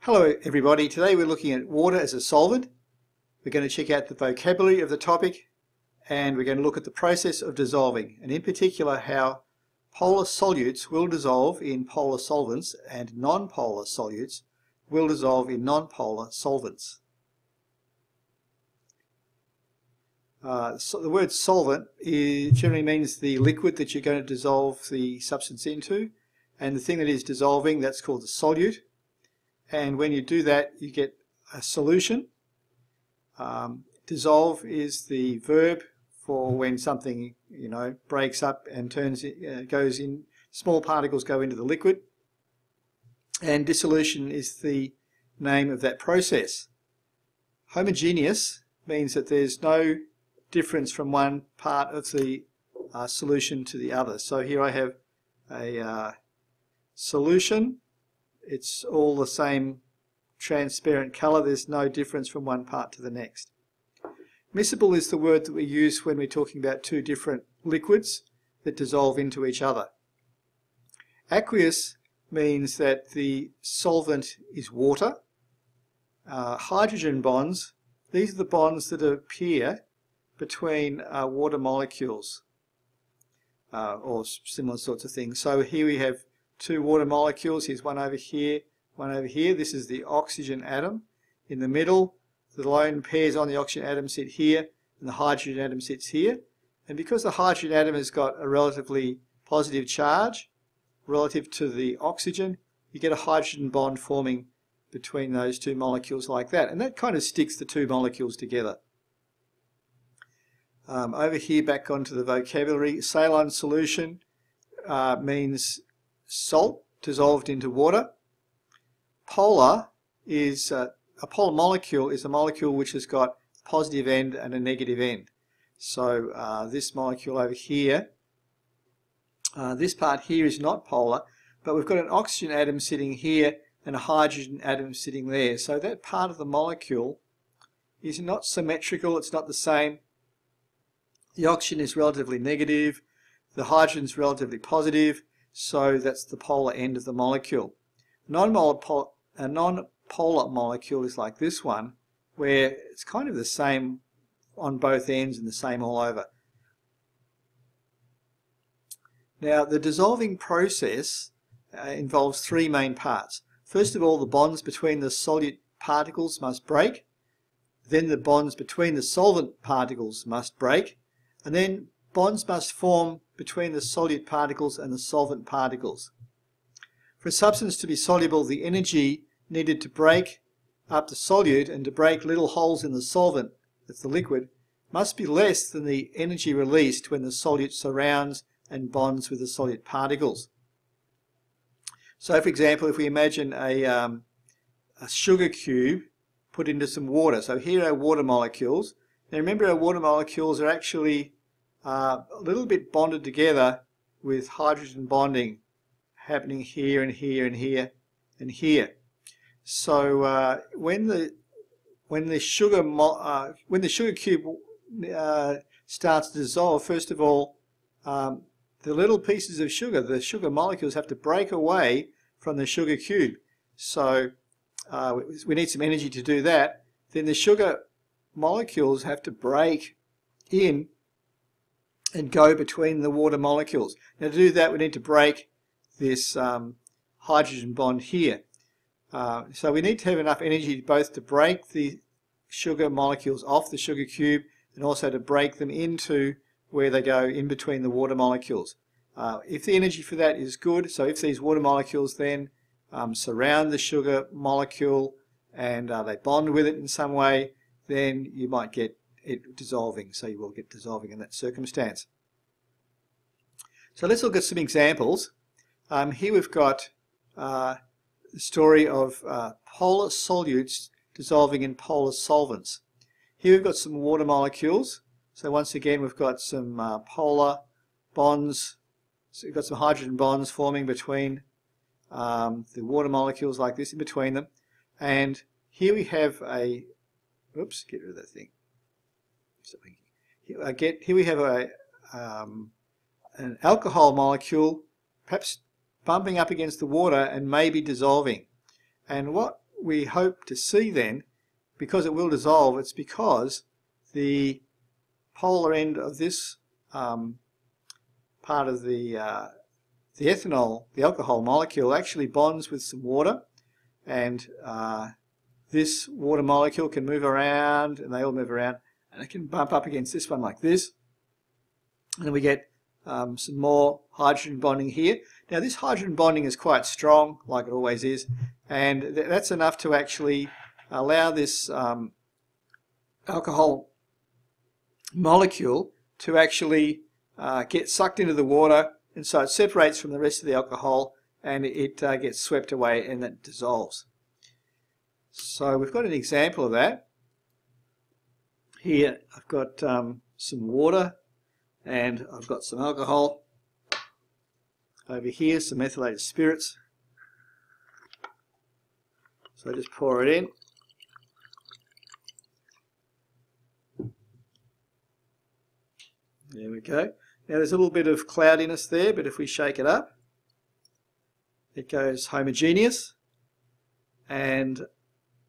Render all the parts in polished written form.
Hello everybody, today we're looking at water as a solvent. We're going to check out the vocabulary of the topic and we're going to look at the process of dissolving, and in particular how polar solutes will dissolve in polar solvents and non-polar solutes will dissolve in non-polar solvents. So the word solvent generally means the liquid that you're going to dissolve the substance into, and the thing that is dissolving, that's called the solute. And when you do that, you get a solution. Dissolve is the verb for when something, breaks up and goes in. Small particles go into the liquid. And dissolution is the name of that process. Homogeneous means that there's no difference from one part of the solution to the other. So here I have a solution. It's all the same transparent colour. There's no difference from one part to the next. Miscible is the word that we use when we're talking about two different liquids that dissolve into each other. Aqueous means that the solvent is water. Hydrogen bonds, these are the bonds that appear between water molecules or similar sorts of things. So here we have two water molecules. Here's one over here, one over here. This is the oxygen atom. In the middle, the lone pairs on the oxygen atom sit here, and the hydrogen atom sits here. And because the hydrogen atom has got a relatively positive charge relative to the oxygen, you get a hydrogen bond forming between those two molecules like that. And that kind of sticks the two molecules together. Over here, back onto the vocabulary, saline solution means salt dissolved into water. Polar is a polar molecule is a molecule which has got a positive end and a negative end. So this molecule over here, this part here is not polar, but we've got an oxygen atom sitting here and a hydrogen atom sitting there. So that part of the molecule is not symmetrical, it's not the same. The oxygen is relatively negative, the hydrogen is relatively positive, so that's the polar end of the molecule. A non-polar molecule is like this one, where it's kind of the same on both ends and the same all over. Now, the dissolving process involves three main parts. First of all, the bonds between the solute particles must break. Then the bonds between the solvent particles must break. And then bonds must form between the solute particles and the solvent particles. For a substance to be soluble, the energy needed to break up the solute and to break little holes in the solvent, that's the liquid, must be less than the energy released when the solute surrounds and bonds with the solute particles. So, for example, if we imagine a sugar cube put into some water. So here are water molecules. Now remember, our water molecules are actually a little bit bonded together with hydrogen bonding happening here and here and here and here. So when the sugar cube starts to dissolve, first of all, the little pieces of sugar, the sugar molecules, have to break away from the sugar cube. So we need some energy to do that. Then the sugar molecules have to break in and go between the water molecules. Now to do that, we need to break this hydrogen bond here. So we need to have enough energy both to break the sugar molecules off the sugar cube and also to break them into where they go in between the water molecules. If the energy for that is good, so if these water molecules then surround the sugar molecule and they bond with it in some way, then you might get it dissolving. So you will get dissolving in that circumstance. So let's look at some examples. Here we've got the story of polar solutes dissolving in polar solvents. Here we've got some water molecules. So once again, we've got some polar bonds. So we've got some hydrogen bonds forming between the water molecules like this in between them. And here we have a, oops, get rid of that thing. Here we have an alcohol molecule perhaps bumping up against the water and maybe dissolving. And what we hope to see then, because it will dissolve, it's because the polar end of this part of the ethanol, the alcohol molecule, actually bonds with some water, and this water molecule can move around, and they all move around, and it can bump up against this one like this, and then we get some more hydrogen bonding here. Now this hydrogen bonding is quite strong, like it always is, and that's enough to actually allow this alcohol molecule to actually get sucked into the water, and so it separates from the rest of the alcohol, and it gets swept away and it dissolves. So we've got an example of that. Here I've got some water, and I've got some alcohol. Over here some methylated spirits. So I just pour it in. There we go. Now there's a little bit of cloudiness there, but if we shake it up, it goes homogeneous, and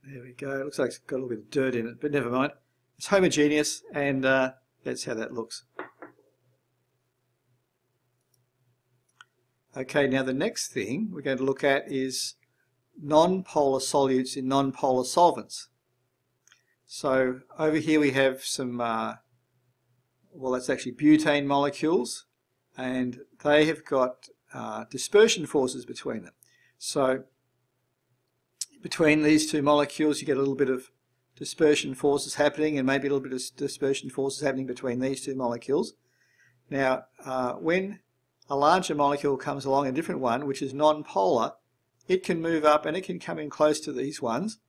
there we go. It looks like it's got a little bit of dirt in it, but never mind. It's homogeneous, and that's how that looks. Okay, now the next thing we're going to look at is non-polar solutes in non-polar solvents. So over here we have some, well, that's actually butane molecules, and they have got dispersion forces between them. So between these two molecules you get a little bit of dispersion forces happening, and maybe a little bit of dispersion forces happening between these two molecules. Now when a larger molecule comes along, a different one, which is non-polar, it can move up and it can come in close to these ones.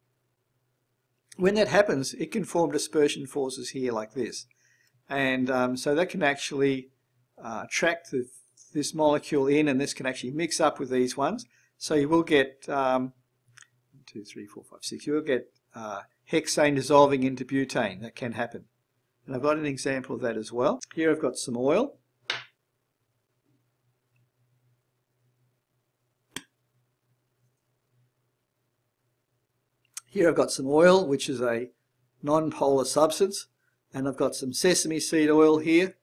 When that happens, it can form dispersion forces here like this. And so that can actually attract this molecule in, and this can actually mix up with these ones. So you will get 1, 2, 3, 4, 5, 6. You will get hexane dissolving into butane. That can happen. And I've got an example of that as well. Here I've got some oil. Here I've got some oil, which is a non-polar substance, and I've got some sesame seed oil here.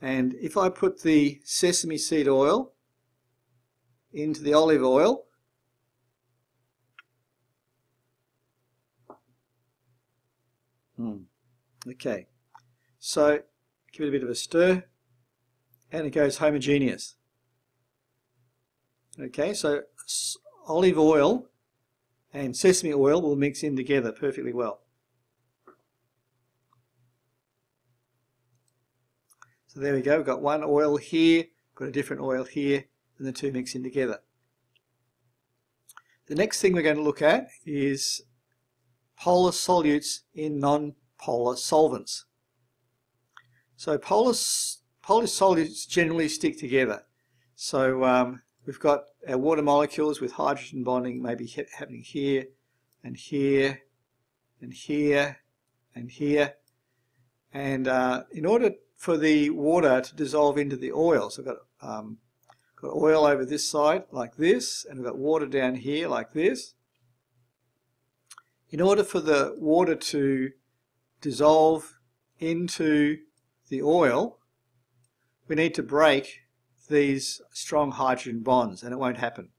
And if I put the sesame seed oil into the olive oil, okay, so give it a bit of a stir, and it goes homogeneous. Okay, so olive oil and sesame oil will mix in together perfectly well. So there we go, we've got one oil here, got a different oil here, and the two mix in together. The next thing we're going to look at is polar solutes in non-polar solvents. So polar solutes generally stick together. So we've got our water molecules with hydrogen bonding maybe happening here and here and here and here. And in order for the water to dissolve into the oil, so I've got oil over this side like this, and we've got water down here like this. In order for the water to dissolve into the oil, we need to break these strong hydrogen bonds, and it won't happen.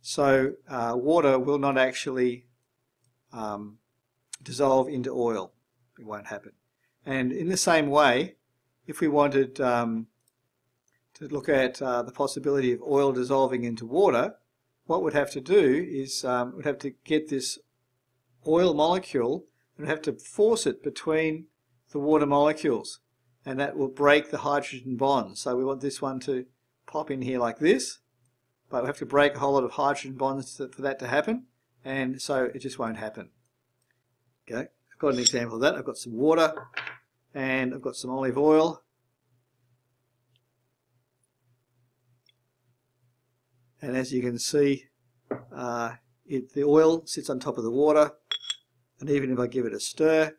So water will not actually dissolve into oil. It won't happen. And in the same way, if we wanted to look at the possibility of oil dissolving into water, what we'd have to do is we'd have to get this oil molecule and we'd have to force it between the water molecules, and that will break the hydrogen bond. So we want this one to pop in here like this, but we have to break a whole lot of hydrogen bonds for that to happen, and so it just won't happen. Okay, I've got an example of that. I've got some water and I've got some olive oil, and as you can see, the oil sits on top of the water, and even if I give it a stir,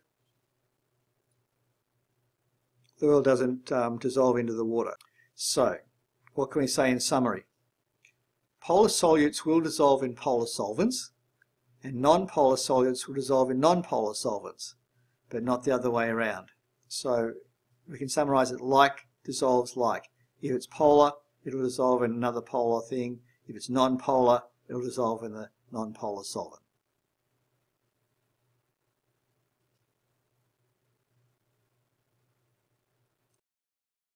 the oil doesn't dissolve into the water. So what can we say in summary? Polar solutes will dissolve in polar solvents. and non-polar solutes will dissolve in non-polar solvents, but not the other way around. So we can summarize it: like dissolves like. If it's polar, it'll dissolve in another polar thing. If it's non-polar, it'll dissolve in the non-polar solvent.